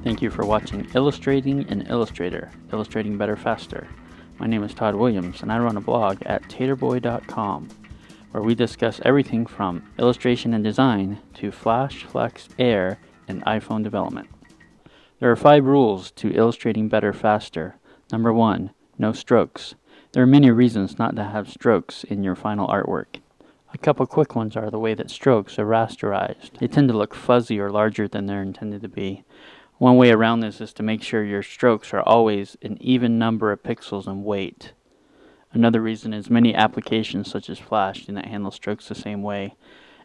Thank you for watching Illustrating in Illustrator, Illustrating Better Faster. My name is Todd Williams and I run a blog at taterboy.com where we discuss everything from illustration and design to Flash, Flex, Air, and iPhone development. There are 5 rules to illustrating better faster. Number 1, no strokes. There are many reasons not to have strokes in your final artwork. A couple quick ones are the way that strokes are rasterized. They tend to look fuzzy or larger than they're intended to be. One way around this is to make sure your strokes are always an even number of pixels in weight. Another reason is many applications such as Flash do not handle strokes the same way.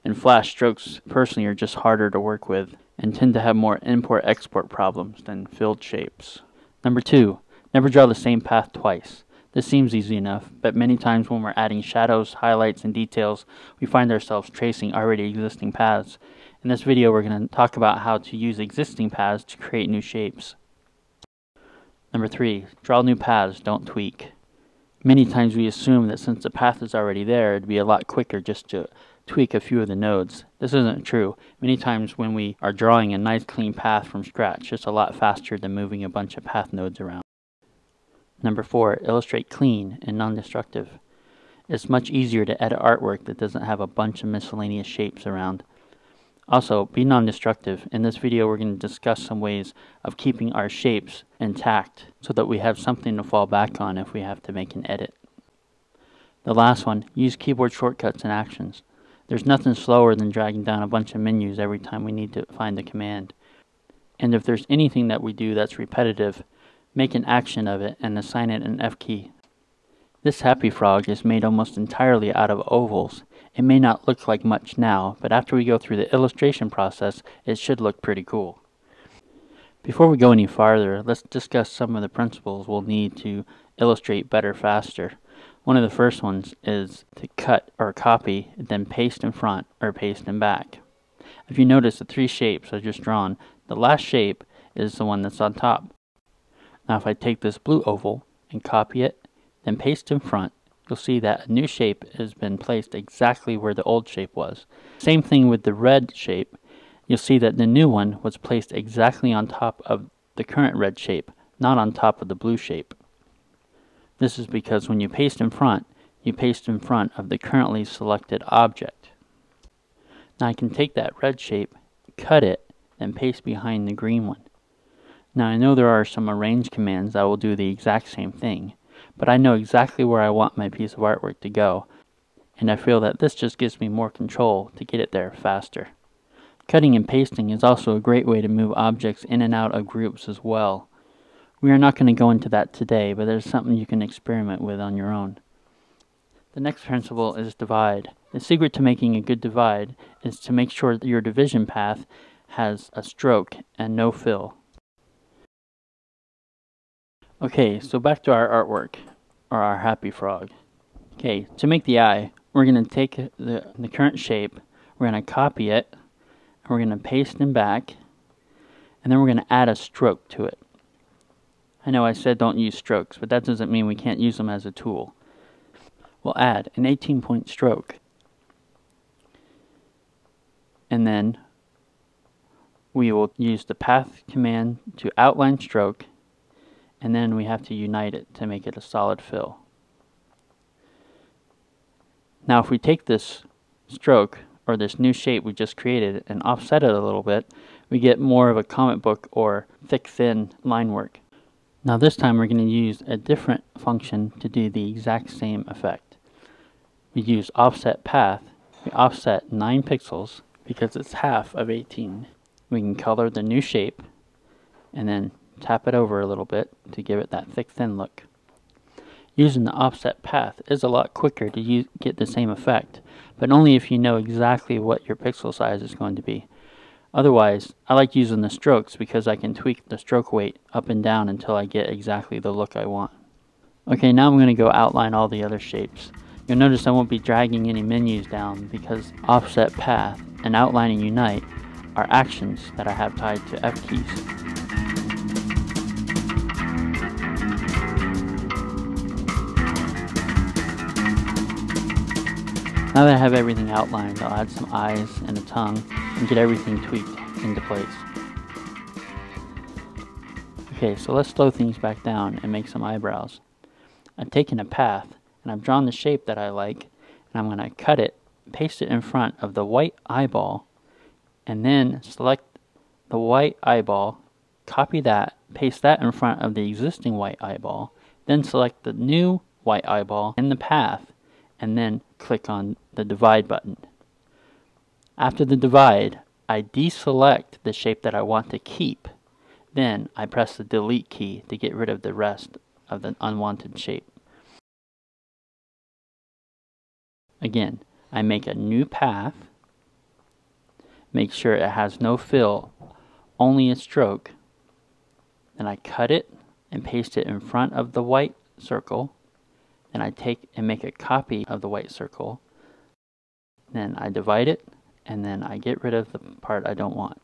And Flash strokes personally are just harder to work with and tend to have more import-export problems than filled shapes. Number 2, never draw the same path twice. This seems easy enough, but many times when we're adding shadows, highlights, and details, we find ourselves tracing already existing paths. In this video, we're going to talk about how to use existing paths to create new shapes. Number 3, draw new paths, don't tweak. Many times we assume that since the path is already there, it'd be a lot quicker just to tweak a few of the nodes. This isn't true. Many times when we are drawing a nice clean path from scratch, it's a lot faster than moving a bunch of path nodes around. Number 4, illustrate clean and non-destructive. It's much easier to edit artwork that doesn't have a bunch of miscellaneous shapes around. Also, be non-destructive. In this video, we're going to discuss some ways of keeping our shapes intact so that we have something to fall back on if we have to make an edit. The last one, use keyboard shortcuts and actions. There's nothing slower than dragging down a bunch of menus every time we need to find a command. And if there's anything that we do that's repetitive, make an action of it and assign it an F key. This happy frog is made almost entirely out of ovals. It may not look like much now, but after we go through the illustration process, it should look pretty cool. Before we go any farther, let's discuss some of the principles we'll need to illustrate better faster. One of the first ones is to cut or copy, then paste in front or paste in back. If you notice the 3 shapes I just drawn, the last shape is the one that's on top. Now if I take this blue oval and copy it, then paste in front, you'll see that a new shape has been placed exactly where the old shape was. Same thing with the red shape. You'll see that the new one was placed exactly on top of the current red shape, not on top of the blue shape. This is because when you paste in front, you paste in front of the currently selected object. Now I can take that red shape, cut it, and paste behind the green one. Now I know there are some arrange commands that will do the exact same thing, but I know exactly where I want my piece of artwork to go, and I feel that this just gives me more control to get it there faster. Cutting and pasting is also a great way to move objects in and out of groups as well. We are not going to go into that today, but there's something you can experiment with on your own. The next principle is divide. The secret to making a good divide is to make sure that your division path has a stroke and no fill. Okay, so back to our artwork, or our happy frog. Okay, to make the eye, we're going to take the current shape, we're going to copy it, and we're going to paste in back, and then we're going to add a stroke to it. I know I said don't use strokes, but that doesn't mean we can't use them as a tool. We'll add an 18-point stroke, and then we will use the path command to outline stroke, and then we have to unite it to make it a solid fill. Now if we take this stroke, or this new shape we just created, and offset it a little bit, we get more of a comic book or thick, thin line work. Now this time we're going to use a different function to do the exact same effect. We use offset path. We offset 9 pixels because it's half of 18. We can color the new shape, and then tap it over a little bit to give it that thick thin look. Using the offset path is a lot quicker to get the same effect, but only if you know exactly what your pixel size is going to be. Otherwise, I like using the strokes because I can tweak the stroke weight up and down until I get exactly the look I want. Okay, now I'm going to go outline all the other shapes. You'll notice I won't be dragging any menus down because offset path and outline and unite are actions that I have tied to F keys. Now that I have everything outlined, I'll add some eyes and a tongue and get everything tweaked into place. Okay, so let's slow things back down and make some eyebrows. I've taken a path and I've drawn the shape that I like, and I'm going to cut it, paste it in front of the white eyeball, and then select the white eyeball, copy that, paste that in front of the existing white eyeball, then select the new white eyeball in the path, and then click on the divide button. After the divide, I deselect the shape that I want to keep. Then I press the delete key to get rid of the rest of the unwanted shape. Again, I make a new path, make sure it has no fill, only a stroke, then I cut it and paste it in front of the white circle, then I take and make a copy of the white circle, then I divide it, and then I get rid of the part I don't want.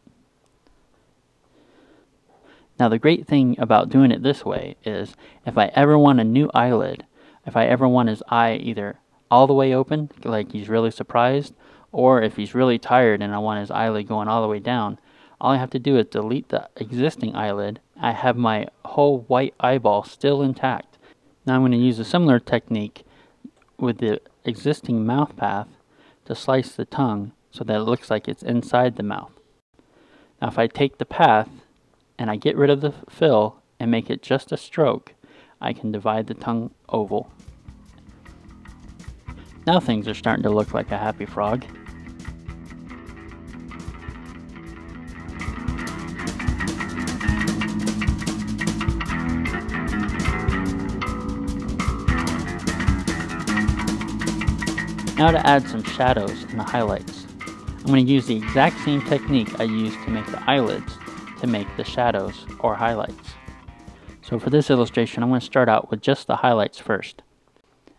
Now the great thing about doing it this way is if I ever want a new eyelid, if I ever want his eye either all the way open, like he's really surprised, or if he's really tired and I want his eyelid going all the way down, all I have to do is delete the existing eyelid. I have my whole white eyeball still intact. Now I'm going to use a similar technique with the existing mouth path to slice the tongue so that it looks like it's inside the mouth. Now if I take the path and I get rid of the fill and make it just a stroke, I can divide the tongue oval. Now things are starting to look like a happy frog. Now to add some shadows and the highlights. I'm going to use the exact same technique I used to make the eyelids to make the shadows or highlights. So for this illustration, I'm going to start out with just the highlights first.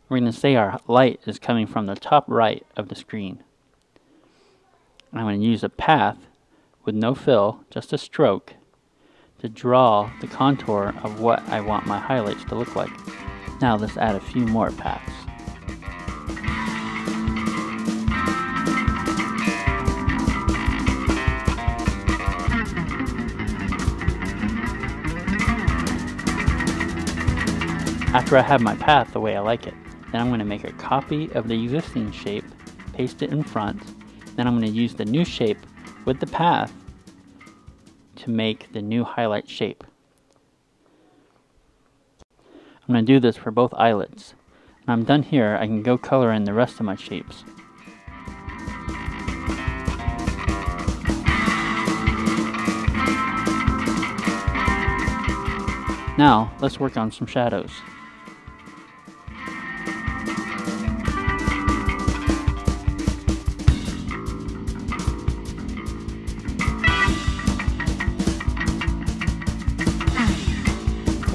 We're going to say our light is coming from the top right of the screen. And I'm going to use a path with no fill, just a stroke, to draw the contour of what I want my highlights to look like. Now let's add a few more paths. After I have my path the way I like it, then I'm going to make a copy of the existing shape, paste it in front, then I'm going to use the new shape with the path to make the new highlight shape. I'm going to do this for both eyelids. When I'm done here, I can go color in the rest of my shapes. Now, let's work on some shadows.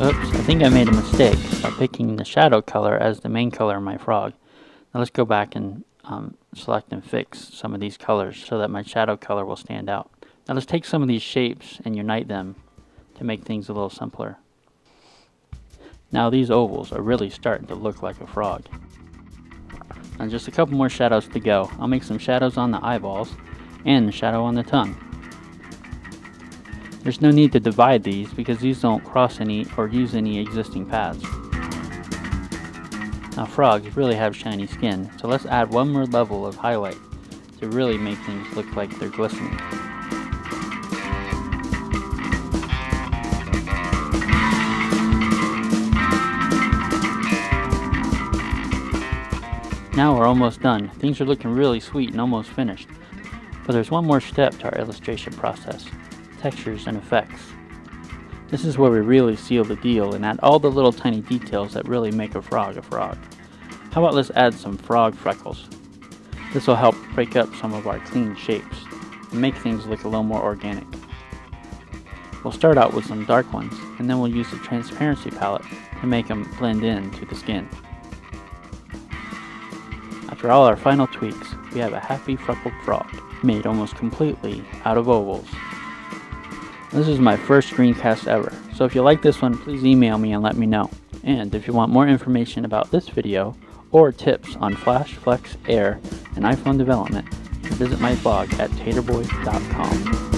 Oops, I think I made a mistake by picking the shadow color as the main color of my frog. Now let's go back and select and fix some of these colors so that my shadow color will stand out. Now let's take some of these shapes and unite them to make things a little simpler. Now these ovals are really starting to look like a frog. Now just a couple more shadows to go. I'll make some shadows on the eyeballs and a shadow on the tongue. There's no need to divide these because these don't cross any or use any existing paths. Now frogs really have shiny skin, so let's add one more level of highlight to really make things look like they're glistening. Now we're almost done. Things are looking really sweet and almost finished. But there's one more step to our illustration process. Textures and effects. This is where we really seal the deal and add all the little tiny details that really make a frog a frog. How about let's add some frog freckles. This will help break up some of our clean shapes and make things look a little more organic. We'll start out with some dark ones and then we'll use the transparency palette to make them blend in to the skin. After all our final tweaks, we have a happy freckled frog made almost completely out of ovals. This is my first screencast ever, so if you like this one, please email me and let me know. And if you want more information about this video, or tips on Flash, Flex, Air, and iPhone development, visit my blog at taterboy.com.